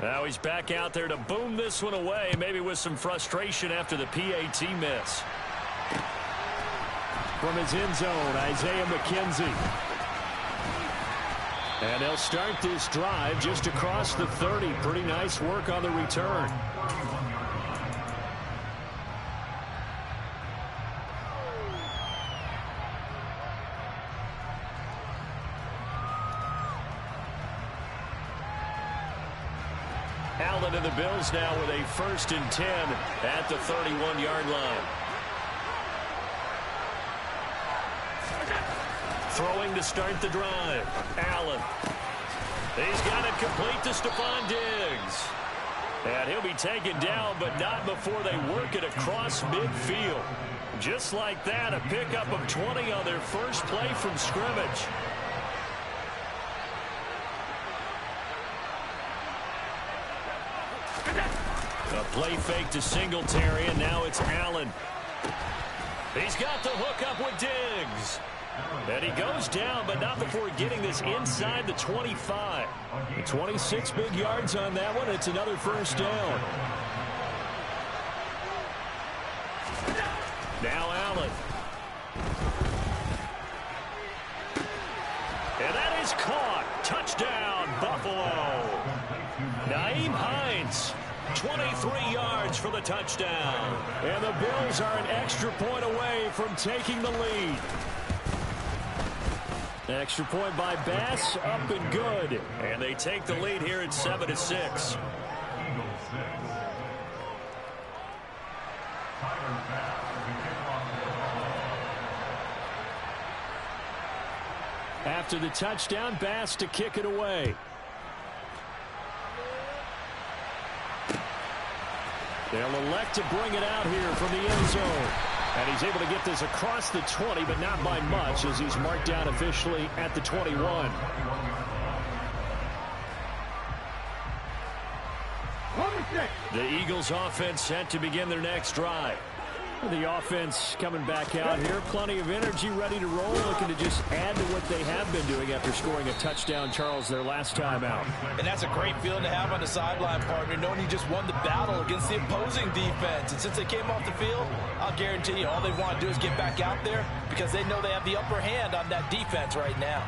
Now he's back out there to boom this one away, maybe with some frustration after the PAT miss. From his end zone, Isaiah McKenzie. And they'll start this drive just across the 30. Pretty nice work on the return. Allen and the Bills now with a 1st and 10 at the 31-yard line. Throwing to start the drive. Allen. He's got it complete to Stephon Diggs. And he'll be taken down, but not before they work it across midfield. Just like that, a pickup of 20 on their first play from scrimmage. A play fake to Singletary, and now it's Allen. He's got the hook up with Diggs. And he goes down, but not before getting this inside the 25. 26 big yards on that one. It's another first down. Now Allen. And that is caught. Touchdown, Buffalo. Nyheim Hines. 23 yards for the touchdown. And the Bills are an extra point away from taking the lead. Extra point by Bass, up and good. And they take the lead here at 7-6. After the touchdown, Bass to kick it away. They'll elect to bring it out here from the end zone. And he's able to get this across the 20, but not by much, as he's marked down officially at the 21. The Eagles offense set to begin their next drive. The offense coming back out here. Plenty of energy, ready to roll, looking to just add to what they have been doing after scoring a touchdown, Charles, their last time out. And that's a great feeling to have on the sideline, partner, knowing you just won the battle against the opposing defense. And since they came off the field, I'll guarantee you all they want to do is get back out there because they know they have the upper hand on that defense right now.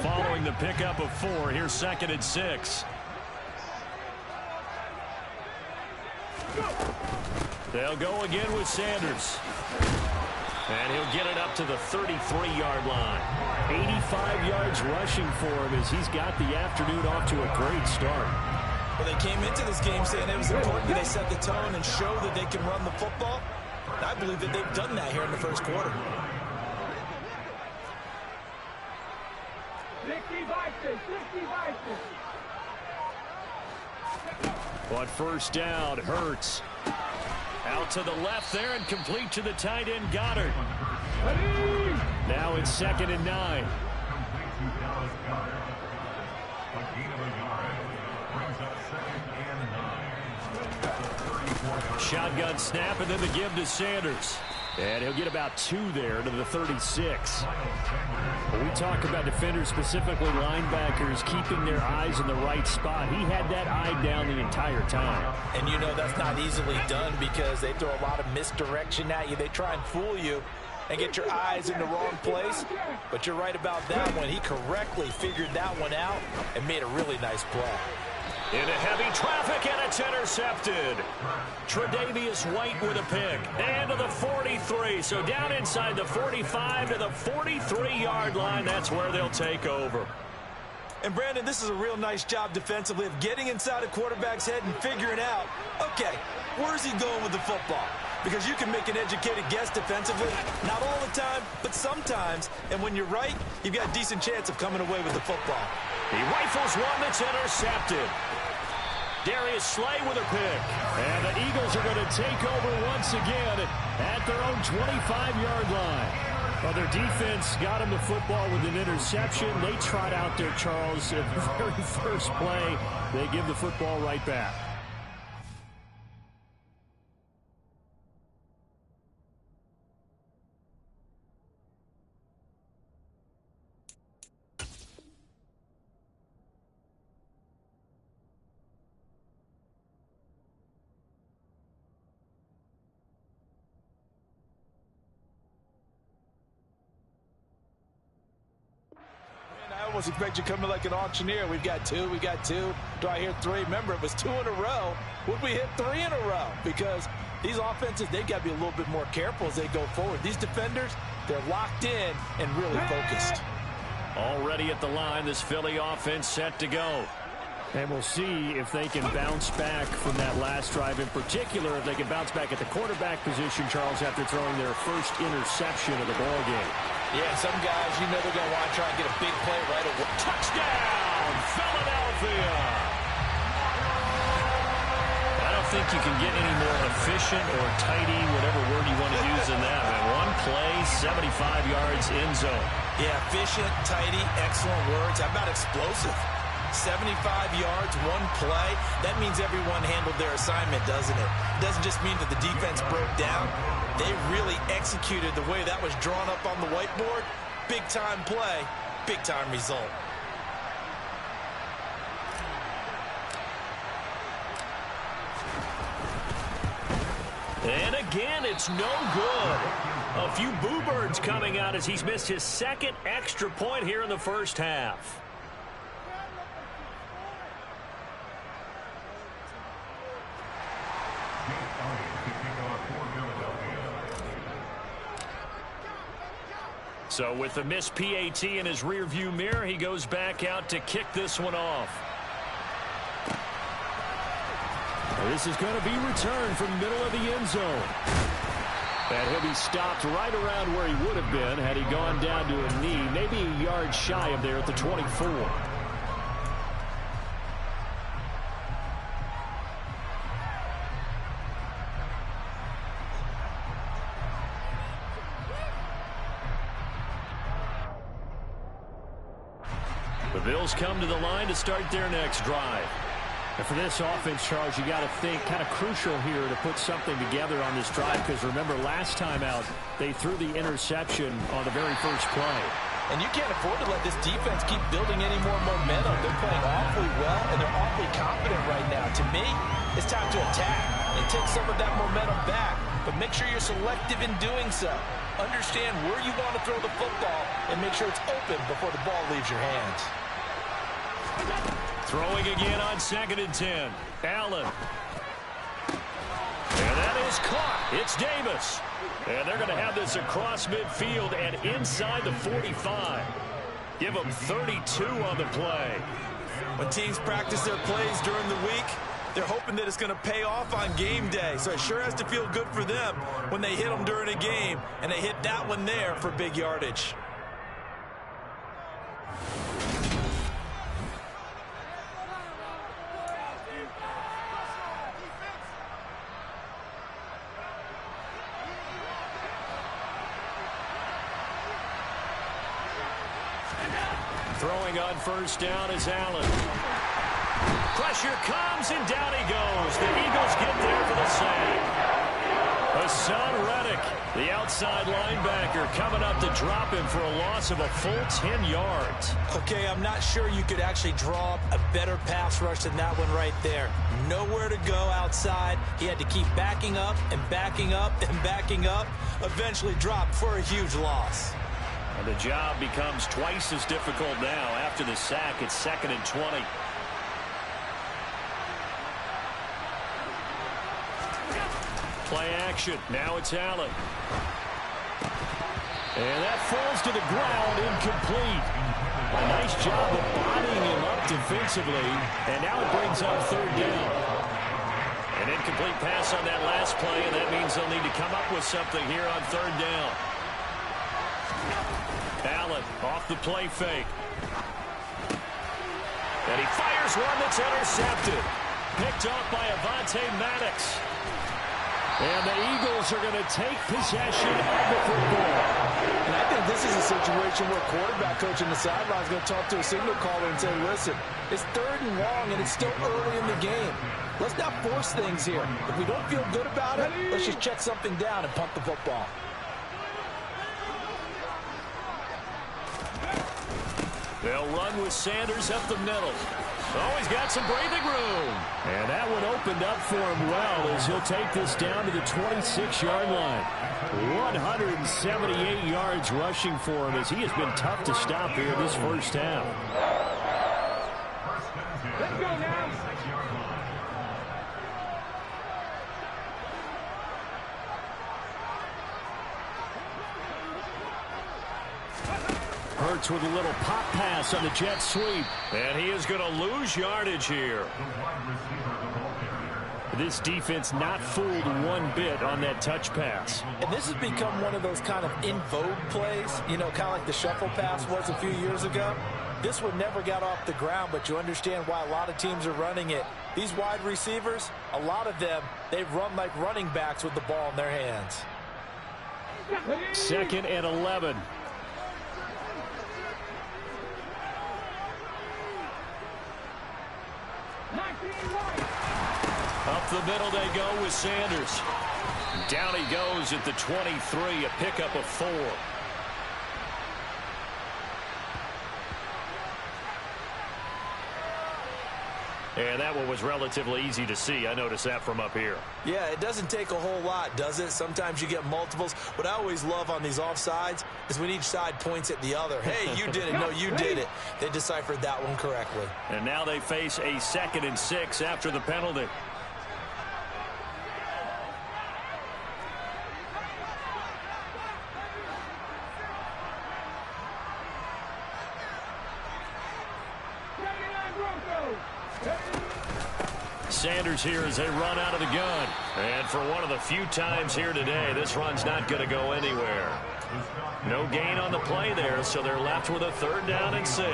Following the pickup of 4, here's 2nd and 6. They'll go again with Sanders. And he'll get it up to the 33-yard line. 85 yards rushing for him as he's got the afternoon off to a great start. Well, they came into this game saying it was important that they set the tone and show that they can run the football. And I believe that they've done that here in the first quarter. On first down, Hurts. Out to the left there and complete to the tight end, Goddard. Now it's 2nd and 9. Shotgun snap and then the give to Sanders. And he'll get about 2 there to the 36. When we talk about defenders, specifically linebackers, keeping their eyes in the right spot, he had that eye down the entire time. And you know that's not easily done because they throw a lot of misdirection at you. They try and fool you and get your eyes in the wrong place. But you're right about that one. He correctly figured that one out and made a really nice play. Into heavy traffic, and it's intercepted. Tre'Davious White with a pick. And to the 43. So down inside the 45 to the 43-yard line. That's where they'll take over. And, Brandon, this is a real nice job defensively of getting inside a quarterback's head and figuring out, okay, where's he going with the football? Because you can make an educated guess defensively. Not all the time, but sometimes. And when you're right, you've got a decent chance of coming away with the football. He rifles one that's intercepted. Darius Slay with a pick. And the Eagles are going to take over once again at their own 25-yard line. Well, their defense got him the football with an interception. They trot out there, Charles, at the very first play. They give the football right back. almost expect you to come in like an auctioneer. We've got two, we got two. Do I hear three? Remember, it was 2 in a row. Would we hit 3 in a row? Because these offenses, they've got to be a little bit more careful as they go forward. These defenders, they're locked in and really focused. Already at the line, this Philly offense set to go. And we'll see if they can bounce back from that last drive. In particular, if they can bounce back at the quarterback position, Charles, after throwing their first interception of the ball game. Yeah, some guys, you know they're going to want to try and get a big play right away. Touchdown, Philadelphia! I don't think you can get any more efficient or tidy, whatever word you want to use in that. Man, one play, 75 yards in zone. Yeah, efficient, tidy, excellent words. How about explosive? 75 yards, one play. That means everyone handled their assignment, doesn't it? It doesn't just mean that the defense broke down. They really executed the way that was drawn up on the whiteboard. Big-time play, big-time result. And again, it's no good. A few boo birds coming out as he's missed his second extra point here in the first half. So with the missed PAT in his rearview mirror, he goes back out to kick this one off. This is going to be returned from the middle of the end zone. And he'll be stopped right around where he would have been had he gone down to a knee, maybe a yard shy of there at the 24. The Bills come to the line to start their next drive. And for this offense, Charles, you got to think kind of crucial here to put something together on this drive, because remember, last time out, they threw the interception on the very first play. And you can't afford to let this defense keep building any more momentum. They're playing awfully well, and they're awfully confident right now. To me, it's time to attack and take some of that momentum back, but make sure you're selective in doing so. Understand where you want to throw the football and make sure it's open before the ball leaves your hands. Throwing again on 2nd and 10. Allen. And that is caught. It's Davis. And they're going to have this across midfield and inside the 45. Give them 32 on the play. When teams practice their plays during the week, they're hoping that it's going to pay off on game day. So it sure has to feel good for them when they hit them during a game, and they hit that one there for big yardage. Throwing on first down is Allen. Pressure comes, and down he goes. The Eagles get there for the sack. Hassan Reddick, the outside linebacker, coming up to drop him for a loss of a full 10 yards. Okay, I'm not sure you could actually draw up a better pass rush than that one right there. Nowhere to go outside. He had to keep backing up and backing up and backing up. Eventually dropped for a huge loss. And the job becomes twice as difficult now after the sack. It's 2nd and 20. Play action. Now it's Allen. And that falls to the ground, incomplete. A nice job of bodying him up defensively. And now it brings up 3rd down. An incomplete pass on that last play, and that means they'll need to come up with something here on 3rd down. Allen off the play fake. And he fires one that's intercepted. Picked off by Avonte Maddox. And the Eagles are going to take possession of the football. And I think this is a situation where quarterback coach in the sideline is going to talk to a signal caller and say, listen, it's 3rd and long and it's still early in the game. Let's not force things here. If we don't feel good about it, let's just check something down and punt the football. They'll run with Sanders up the middle. Oh, he's got some breathing room. And that one opened up for him well as he'll take this down to the 26-yard line. 178 yards rushing for him as he has been tough to stop here this first half. Let's go now. Hurts with a little pop pass on the jet sweep. And he is going to lose yardage here. This defense not fooled one bit on that touch pass. And this has become one of those kind of in vogue plays, you know, kind of like the shuffle pass was a few years ago. This one never got off the ground, but you understand why a lot of teams are running it. These wide receivers, a lot of them, they run like running backs with the ball in their hands. 2nd and 11. Up the middle they go with Sanders. Down he goes at the 23, a pickup of 4. And that one was relatively easy to see. I noticed that from up here. Yeah, it doesn't take a whole lot, does it? Sometimes you get multiples. What I always love on these offsides is when each side points at the other. Hey, you did it. No, you did it. They deciphered that one correctly. And now they face a 2nd and 6 after the penalty. Sanders here as they run out of the gun. And for one of the few times here today, this run's not going to go anywhere. No gain on the play there, so they're left with a 3rd down and 6.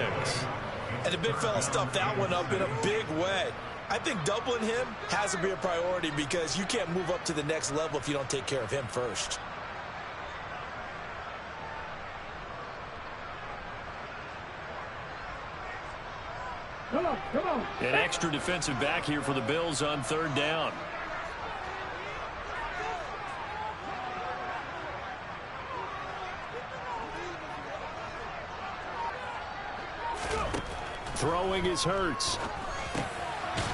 And the big fella stuffed that one up in a big way. I think doubling him has to be a priority because you can't move up to the next level if you don't take care of him first. Come on. An extra defensive back here for the Bills on 3rd down. Throwing is Hurts.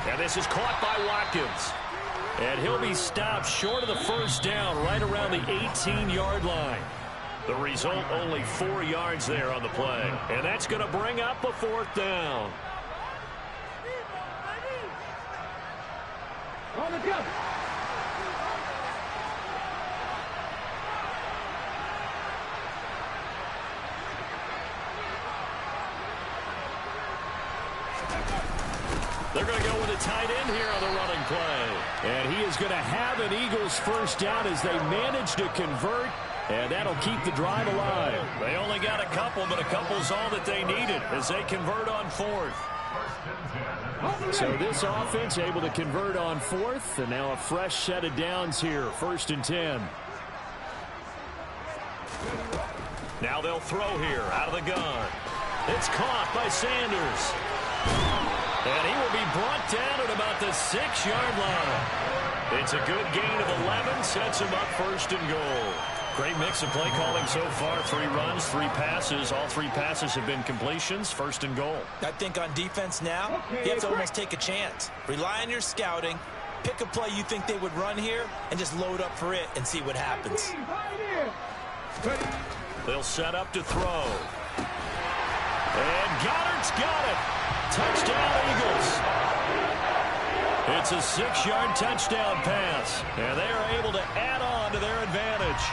And this is caught by Watkins. And he'll be stopped short of the 1st down right around the 18-yard line. The result, only 4 yards there on the play. And that's going to bring up a 4th down. On the jump. They're going to go with a tight end here on the running play. And he is going to have an Eagles 1st down as they manage to convert. And that'll keep the drive alive. They only got a couple, but a couple's all that they needed as they convert on 4th. So this offense able to convert on 4th, and now a fresh set of downs here, 1st and 10. Now they'll throw here out of the gun. It's caught by Sanders. And he will be brought down at about the 6-yard line. It's a good gain of 11, sets him up 1st and goal. Great mix of play calling so far. 3 runs, 3 passes. All 3 passes have been completions. 1st and goal. I think on defense now, you have to almost take a chance. Rely on your scouting. Pick a play you think they would run here and just load up for it and see what happens. They'll set up to throw. And Goddard's got it. Touchdown, Eagles. It's a 6-yard touchdown pass. And they are able to add on to their advantage.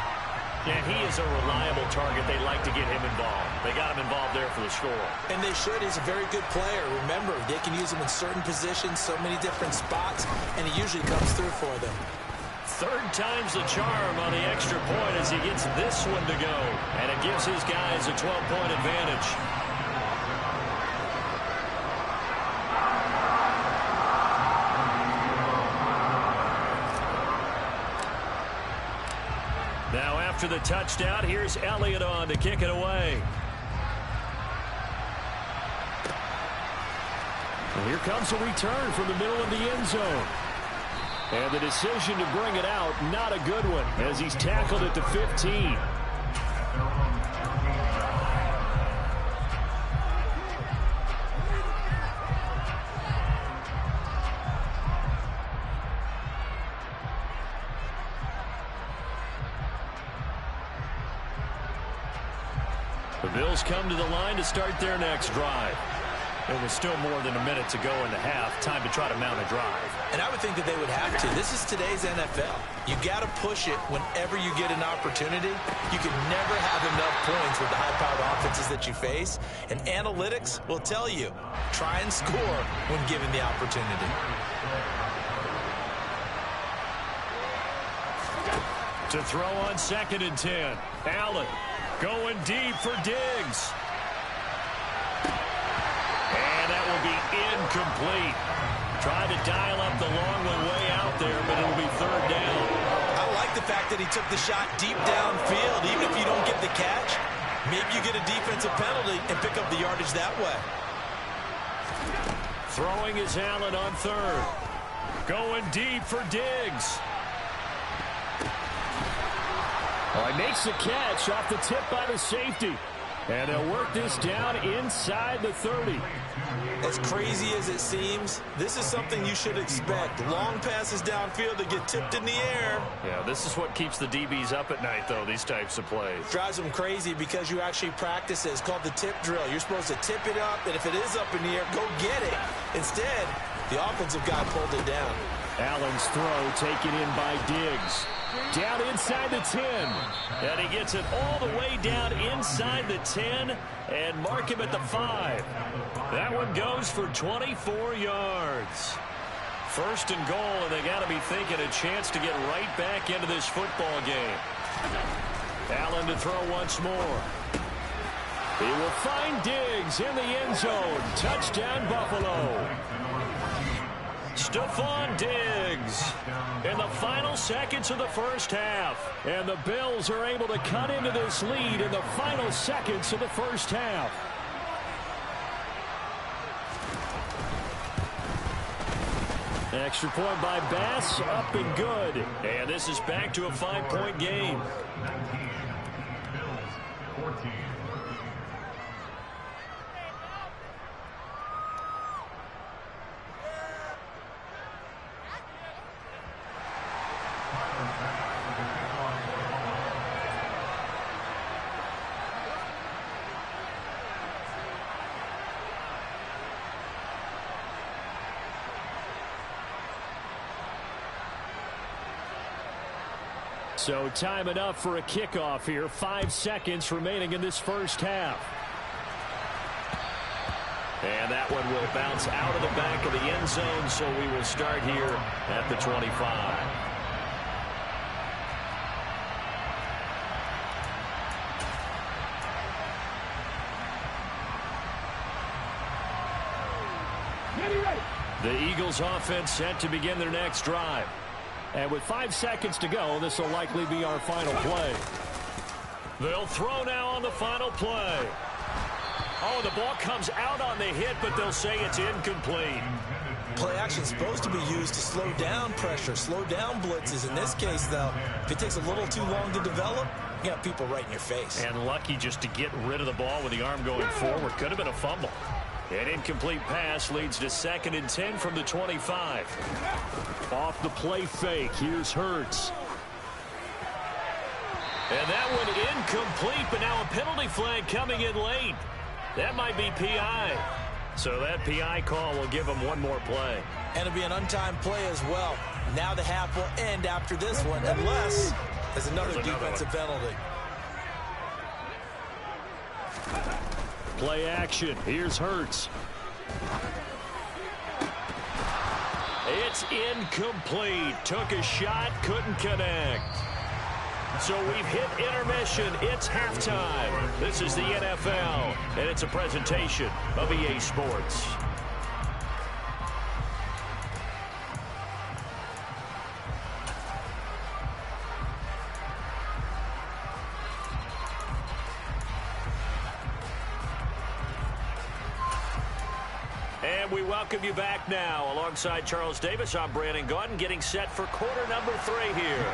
And he is a reliable target. They like to get him involved. They got him involved there for the score. And they should. He's a very good player. Remember, they can use him in certain positions, so many different spots, and he usually comes through for them. 3rd time's the charm on the extra point as he gets this one to go. And it gives his guys a 12-point advantage. Now after the touchdown, here's Elliott on to kick it away. And here comes a return from the middle of the end zone. And the decision to bring it out, not a good one, as he's tackled at the 15. The Bills come to the line to start their next drive. It was still more than a minute to go in the half. Time to try to mount a drive. And I would think that they would have to. This is today's NFL. You got to push it whenever you get an opportunity. You can never have enough points with the high-powered offenses that you face. And analytics will tell you, try and score when given the opportunity. To throw on 2nd and 10. Allen going deep for Diggs. And that will be incomplete. Trying to dial up the long one way out there, but it'll be 3rd down. I like the fact that he took the shot deep downfield. Even if you don't get the catch, maybe you get a defensive penalty and pick up the yardage that way. Throwing is Allen on 3rd. Going deep for Diggs. Well, he makes the catch off the tip by the safety. And they'll work this down inside the 30. As crazy as it seems, this is something you should expect. Long passes downfield that get tipped in the air. Yeah, this is what keeps the DBs up at night, though, these types of plays. Drives them crazy because you actually practice it. It's called the tip drill. You're supposed to tip it up, and if it is up in the air, go get it. Instead, the offensive guy pulled it down. Allen's throw taken in by Diggs. Down inside the 10. And he gets it all the way down inside the 10 and mark him at the 5. That one goes for 24 yards. 1st and goal, and they got to be thinking a chance to get right back into this football game. Allen to throw once more. He will find Diggs in the end zone. Touchdown, Buffalo. Stephon Diggs in the final seconds of the first half. And the Bills are able to cut into this lead in the final seconds of the first half. Extra point by Bass, up and good. And this is back to a 5-point game. So time enough for a kickoff here. 5 seconds remaining in this first half. And that one will bounce out of the back of the end zone, so we will start here at the 25. The Eagles offense set to begin their next drive. And with 5 seconds to go, this will likely be our final play. They'll throw now on the final play. Oh, the ball comes out on the hit, but they'll say it's incomplete. Play action is supposed to be used to slow down pressure, slow down blitzes. In this case, though, if it takes a little too long to develop, you got people right in your face. And lucky just to get rid of the ball with the arm going forward. Could have been a fumble. An incomplete pass leads to 2nd and 10 from the 25. Off the play fake, here's Hurts. And that one incomplete, but now a penalty flag coming in late. That might be PI. So that PI call will give them one more play. And it'll be an untimed play as well. Now the half will end after this one, unless there's another defensive penalty. Play action. Here's Hurts. It's incomplete. Took a shot, couldn't connect. So we've hit intermission. It's halftime. This is the NFL, and it's a presentation of EA Sports. And we welcome you back now. Alongside Charles Davis, I'm Brandon Gaudin, getting set for quarter number 3 here.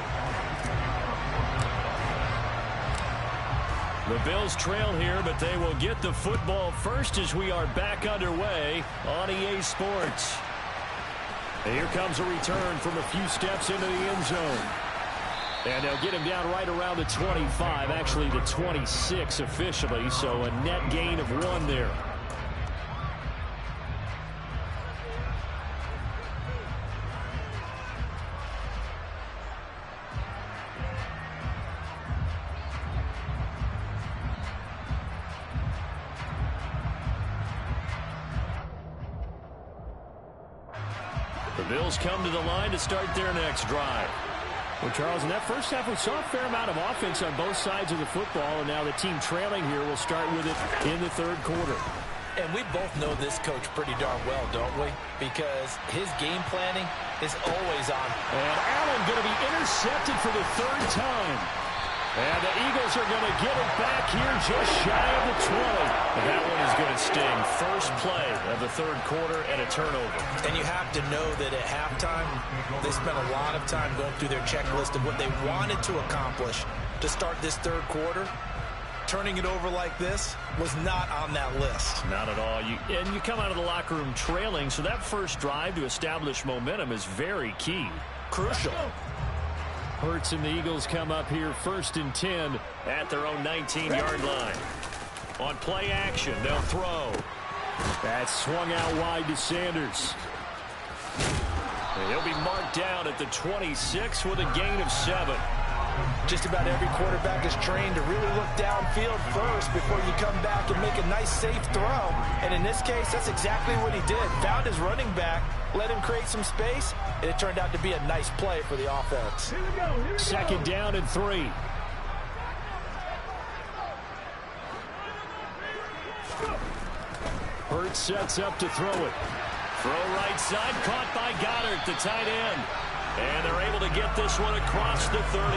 The Bills trail here, but they will get the football first as we are back underway on EA Sports. And here comes a return from a few steps into the end zone. And they'll get him down right around the 25, actually the 26 officially, so a net gain of 1 there. The Bills come to the line to start their next drive. Well, Charles, in that first half, we saw a fair amount of offense on both sides of the football, and now the team trailing here will start with it in the third quarter. And we both know this coach pretty darn well, don't we? Because his game planning is always on. And Allen going to be intercepted for the third time. And the Eagles are going to get it back here just shy of the 20. And that one is going to sting. First play of the third quarter and a turnover. And you have to know that at halftime, they spent a lot of time going through their checklist of what they wanted to accomplish to start this third quarter. Turning it over like this was not on that list. Not at all. And you come out of the locker room trailing, so that first drive to establish momentum is very key. Crucial. Hurts and the Eagles come up here 1st and 10 at their own 19-yard line. On play action, they'll throw. That's swung out wide to Sanders. And he'll be marked down at the 26 with a gain of 7. Just about every quarterback is trained to really look downfield first before you come back and make a nice, safe throw. And in this case, that's exactly what he did. Found his running back, let him create some space, and it turned out to be a nice play for the offense. Here we go. Second down and 3. Hurts sets up to throw it. Throw right side, caught by Goddard, the tight end. And they're able to get this one across the 35.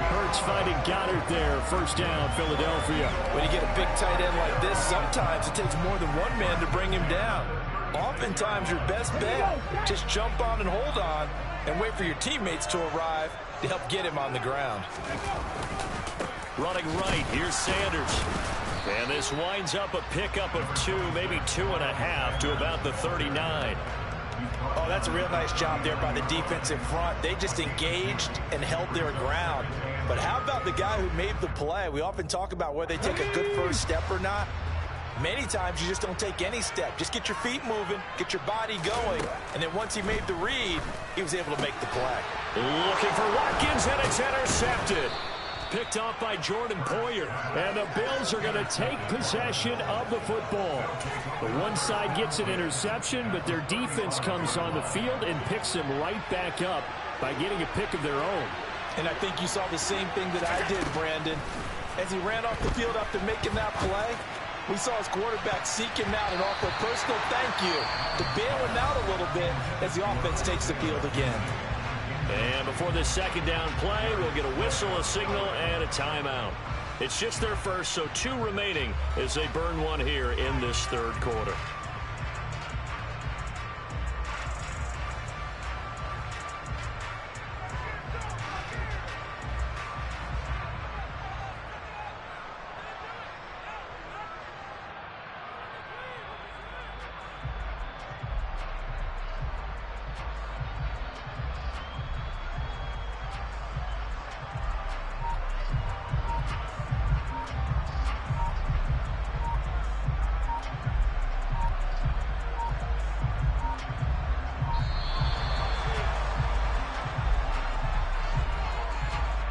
Hurts finding Goddard there. First down, Philadelphia. When you get a big tight end like this, sometimes it takes more than one man to bring him down. Oftentimes, your best bet, just jump on and hold on and wait for your teammates to arrive to help get him on the ground. Running right, here's Sanders. And this winds up a pickup of 2, maybe 2.5 to about the 39. Oh, that's a real nice job there by the defensive front. They just engaged and held their ground. But how about the guy who made the play? We often talk about whether they take a good first step or not. Many times you just don't take any step. Just get your feet moving, get your body going, and then once he made the read, he was able to make the play. Looking for Watkins, and it's intercepted. Picked off by Jordan Poyer. And the Bills are going to take possession of the football. The one side gets an interception, but their defense comes on the field and picks them right back up by getting a pick of their own. And I think you saw the same thing that I did, Brandon. As he ran off the field after making that play, we saw his quarterback seek him out and offer a personal thank you to bail him out a little bit as the offense takes the field again. And before this second down play, we'll get a whistle, a signal, and a timeout. It's just their first, so 2 remaining as they burn one here in this third quarter.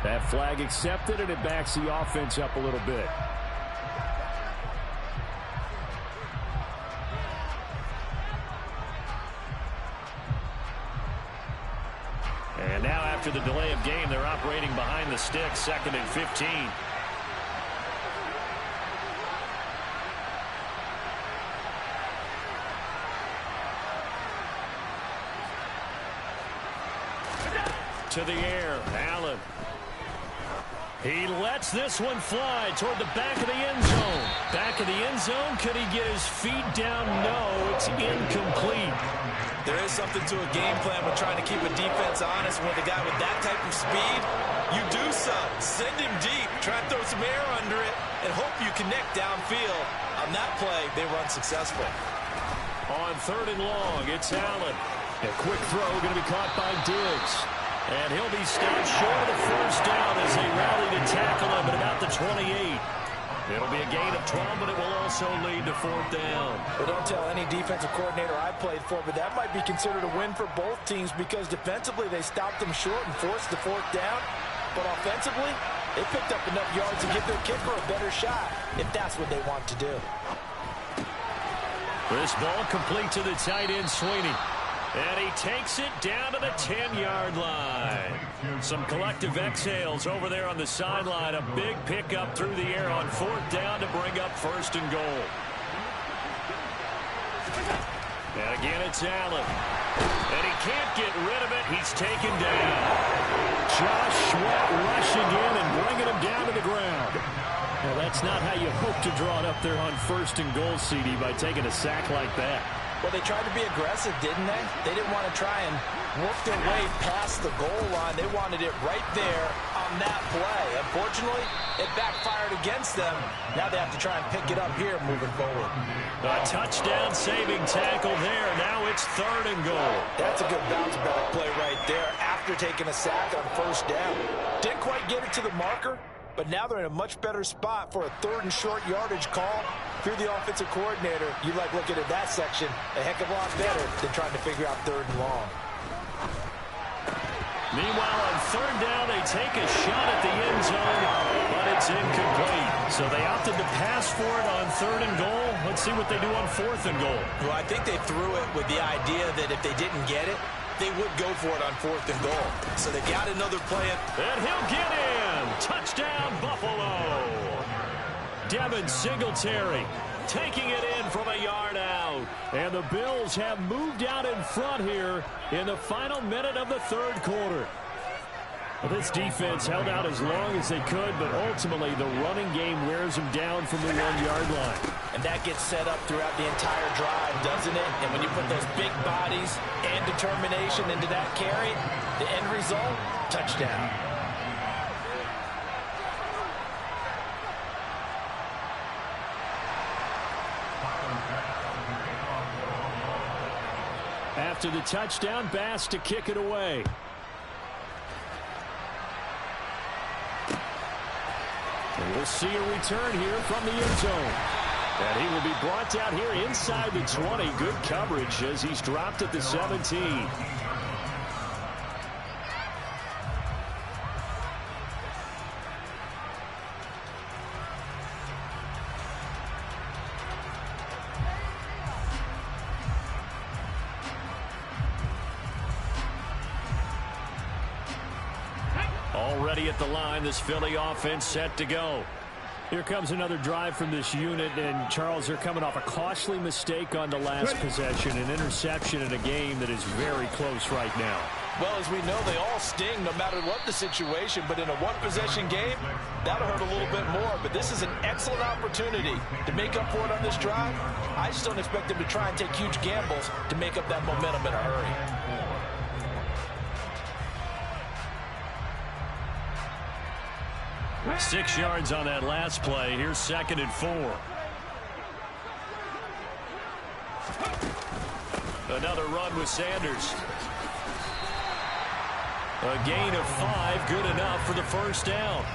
That flag accepted, and it backs the offense up a little bit. And now after the delay of game, they're operating behind the sticks, 2nd and 15. To the air, Allen. He lets this one fly toward the back of the end zone. Back of the end zone. Could he get his feet down? No, it's incomplete. There is something to a game plan with trying to keep a defense honest. With a guy with that type of speed, you do so. Send him deep. Try and throw some air under it and hope you connect downfield. On that play, they run successful. On 3rd and long, it's Allen. A quick throw going to be caught by Diggs. And he'll be stopped short of the first down as they rally to tackle him at about the 28. It'll be a gain of 12, but it will also lead to fourth down. Well, don't tell any defensive coordinator I played for, but that might be considered a win for both teams because defensively they stopped them short and forced the fourth down. But offensively, they picked up enough yards to give their kicker a better shot if that's what they want to do. This ball complete to the tight end, Sweeney. And he takes it down to the 10-yard line. Some collective exhales over there on the sideline. A big pickup through the air on fourth down to bring up first and goal. And again, it's Allen. And he can't get rid of it. He's taken down. Josh Sweat rushing in and bringing him down to the ground. Well, that's not how you hope to draw it up there on first and goal, CD, by taking a sack like that. Well, they tried to be aggressive, didn't they? They didn't want to try and work their way past the goal line. They wanted it right there on that play. Unfortunately, it backfired against them. Now they have to try and pick it up here moving forward. A touchdown saving tackle there. Now it's third and goal. That's a good bounce back play right there after taking a sack on first down. Didn't quite get it to the marker, but now they're in a much better spot for a third and short yardage call. Through the offensive coordinator, you like looking at that section a heck of a lot better than trying to figure out third and long. Meanwhile, on third down, they take a shot at the end zone, but it's incomplete. So they opted to pass for it on third and goal. Let's see what they do on fourth and goal. Well, I think they threw it with the idea that if they didn't get it, they would go for it on fourth and goal. So they got another play. And he'll get in. Touchdown, Buffalo. Devin Singletary taking it in from a yard out. And the Bills have moved out in front here in the final minute of the third quarter. Well, this defense held out as long as they could, but ultimately the running game wears them down from the 1-yard line. And that gets set up throughout the entire drive, doesn't it? And when you put those big bodies and determination into that carry, the end result, touchdown. After the touchdown, Bass to kick it away. And we'll see a return here from the end zone. And he will be brought down here inside the 20. Good coverage as he's dropped at the 17. Already at the line, this Philly offense set to go. Here comes another drive from this unit, and Charles, they're coming off a costly mistake on the last possession, an interception in a game that is very close right now. Well, as we know, they all sting no matter what the situation, but in a one-possession game, that'll hurt a little bit more. But this is an excellent opportunity to make up for it on this drive. I just don't expect them to try and take huge gambles to make up that momentum in a hurry. 6 yards on that last play. Here's 2nd and 4. Another run with Sanders. A gain of 5, good enough for the first down.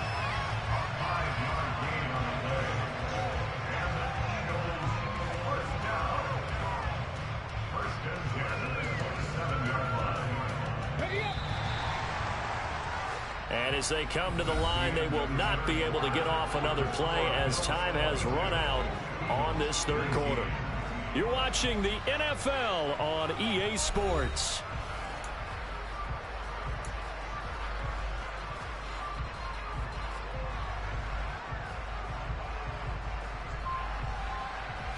And as they come to the line, they will not be able to get off another play as time has run out on this third quarter. You're watching the NFL on EA Sports.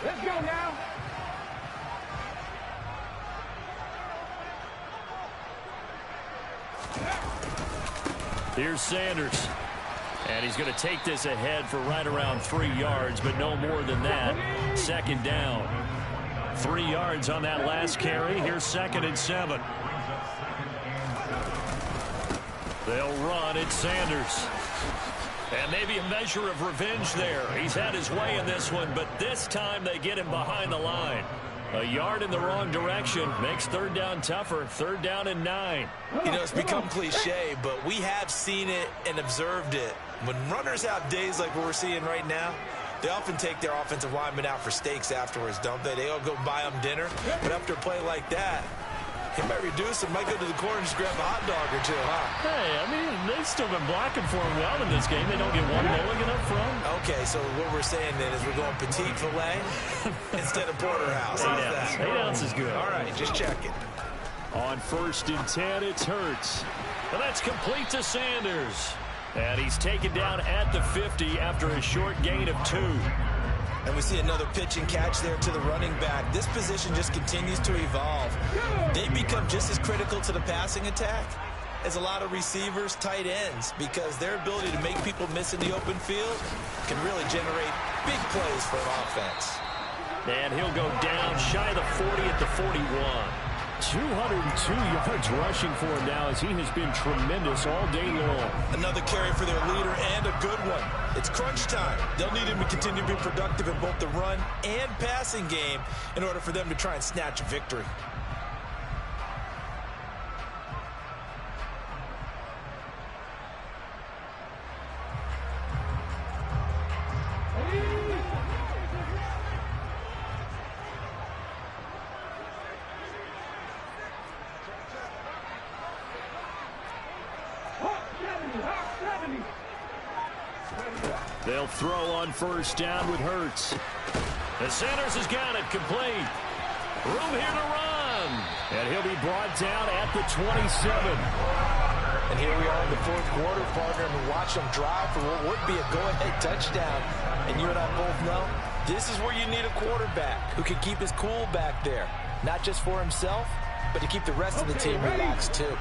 Let's go now. Here's Sanders. And he's going to take this ahead for right around 3 yards, but no more than that. 2nd down. 3 yards on that last carry. Here's 2nd and 7. They'll run. It's Sanders. And maybe a measure of revenge there. He's had his way in this one, but this time they get him behind the line. A yard in the wrong direction makes third down tougher. 3rd down and 9. You know, it's become cliche, but we have seen it and observed it. When runners have days like what we're seeing right now, they often take their offensive linemen out for steaks afterwards, don't they? They all go buy them dinner. But after a play like that, he might reduce and might go to the corner and just grab a hot dog or two, huh? Hey, I mean, they've still been blocking for him well in this game. They don't get one mulligan up front. Okay, so what we're saying then is we're going petite filet instead of porterhouse. 8 ounce. 8 ounce is good. All right, just checking. On 1st and 10, it's Hurts. And that's complete to Sanders. And he's taken down at the 50 after a short gain of 2. And we see another pitch and catch there to the running back. This position just continues to evolve. They become just as critical to the passing attack as a lot of receivers, tight ends, because their ability to make people miss in the open field can really generate big plays for an offense. And he'll go down shy of the 40 at the 41. 202 yards rushing for him now as he has been tremendous all day long. Another carry for their leader and a good one. It's crunch time. They'll need him to continue to be productive in both the run and passing game in order for them to try and snatch a victory. They'll throw on 1st down with Hurts. And Sanders has got it complete. Room here to run. And he'll be brought down at the 27. And here we are in the 4th quarter, partner, and watch them drive for what would be a go-ahead touchdown. And you and I both know this is where you need a quarterback who can keep his cool back there. Not just for himself, but to keep the rest of the team relaxed too.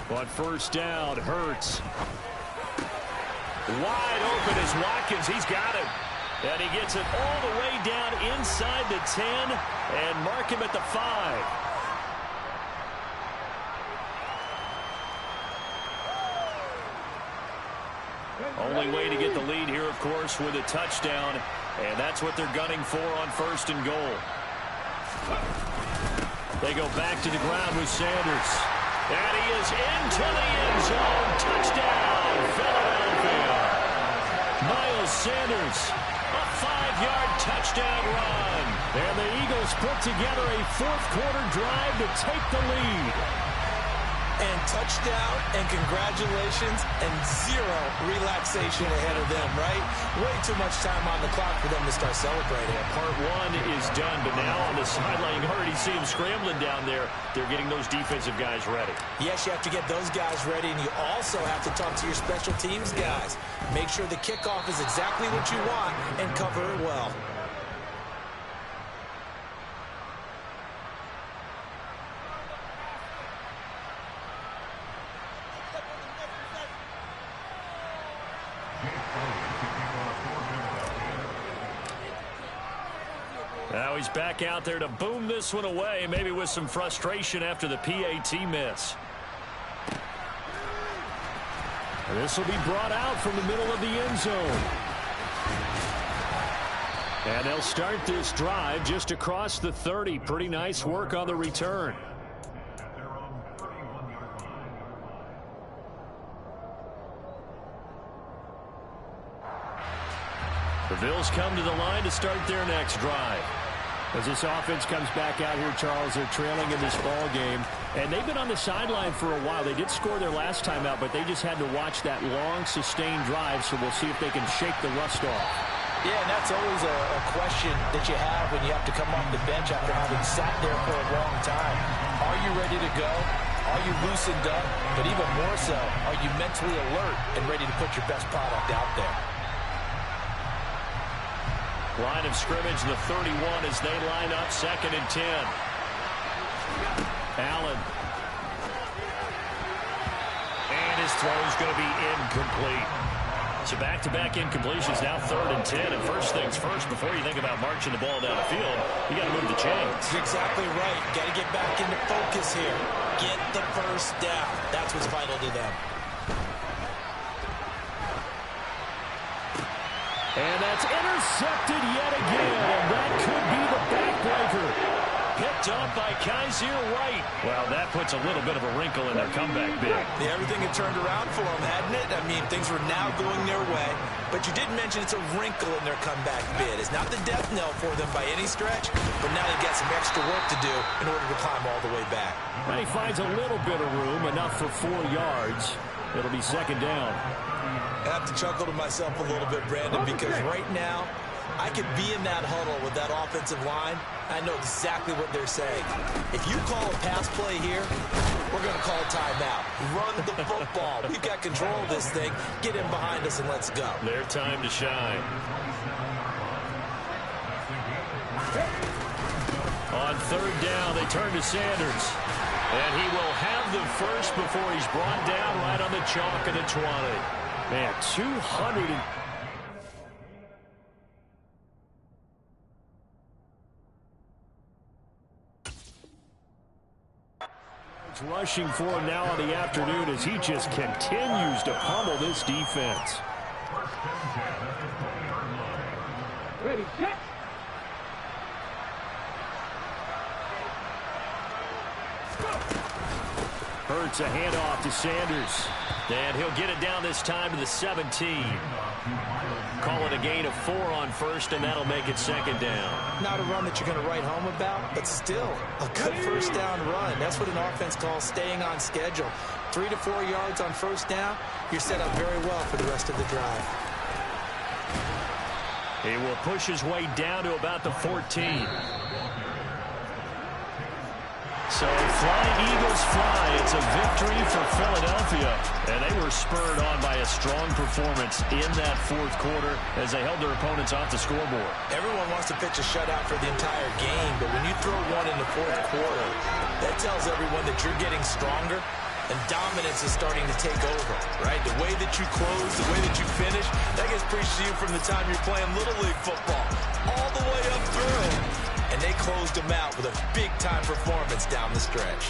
On 1st down, Hurts. Wide open is Watkins. He's got it. And he gets it all the way down inside the 10 and mark him at the 5. Only way to get the lead here, of course, with a touchdown. And that's what they're gunning for on 1st and goal. They go back to the ground with Sanders. And he is into the end zone. Touchdown, Philadelphia. Miles Sanders, a 5-yard touchdown run. And the Eagles put together a 4th quarter drive to take the lead. And touchdown, and congratulations, and 0 relaxation ahead of them, right? Way too much time on the clock for them to start celebrating. Part 1 is done, but now on the sideline, you already see them scrambling down there. They're getting those defensive guys ready. Yes, you have to get those guys ready, and you also have to talk to your special teams guys. Make sure the kickoff is exactly what you want and cover it well. Now he's back out there to boom this one away, maybe with some frustration after the PAT miss. This will be brought out from the middle of the end zone. And they'll start this drive just across the 30. Pretty nice work on the return. The Bills come to the line to start their next drive. As this offense comes back out here, Charles, they're trailing in this ball game. And they've been on the sideline for a while. They did score their last time out, but they just had to watch that long, sustained drive, so we'll see if they can shake the rust off. Yeah, and that's always a question that you have when you have to come off the bench after having sat there for a long time. Are you ready to go? Are you loosened up? But even more so, are you mentally alert and ready to put your best product out there? Line of scrimmage, the 31 as they line up 2nd and 10. Allen. And his throw is going to be incomplete. So back-to-back incompletions, now 3rd and 10. And first things first, before you think about marching the ball down the field, you got to move the chains. You're exactly right. Got to get back into focus here. Get the first down. That's what's vital to them. And that's intercepted yet again, and that could be the backbreaker. Picked up by Kaiser White. Well, that puts a little bit of a wrinkle in their comeback bid. Yeah, everything had turned around for them, hadn't it? I mean, things were now going their way. But you did mention it's a wrinkle in their comeback bid. It's not the death knell for them by any stretch, but now they've got some extra work to do in order to climb all the way back. And he finds a little bit of room, enough for 4 yards. It'll be second down. I have to chuckle to myself a little bit, Brandon, because right now, I could be in that huddle with that offensive line. I know exactly what they're saying. If you call a pass play here, we're going to call a timeout. Run the football. We've got control of this thing. Get in behind us and let's go. Their time to shine. On third down, they turn to Sanders. And he will have the first before he's brought down right on the chalk of the 20. Man, 200 and... rushing for him now on the afternoon as he just continues to pummel this defense. Ready, set. Hurts a handoff to Sanders. And he'll get it down this time to the 17. Call it a gain of 4 on first, and that'll make it second down. Not a run that you're going to write home about, but still a good first down run. That's what an offense calls staying on schedule. 3 to 4 yards on first down, you're set up very well for the rest of the drive. He will push his way down to about the 14. So Flying Eagles fly. It's a victory for Philadelphia. And they were spurred on by a strong performance in that fourth quarter as they held their opponents off the scoreboard. Everyone wants to pitch a shutout for the entire game, but when you throw one in the fourth quarter, that tells everyone that you're getting stronger and dominance is starting to take over, right? The way that you close, the way that you finish, that gets preached to you from the time you're playing Little League football all the way up through. And they closed them out with a big-time performance down the stretch.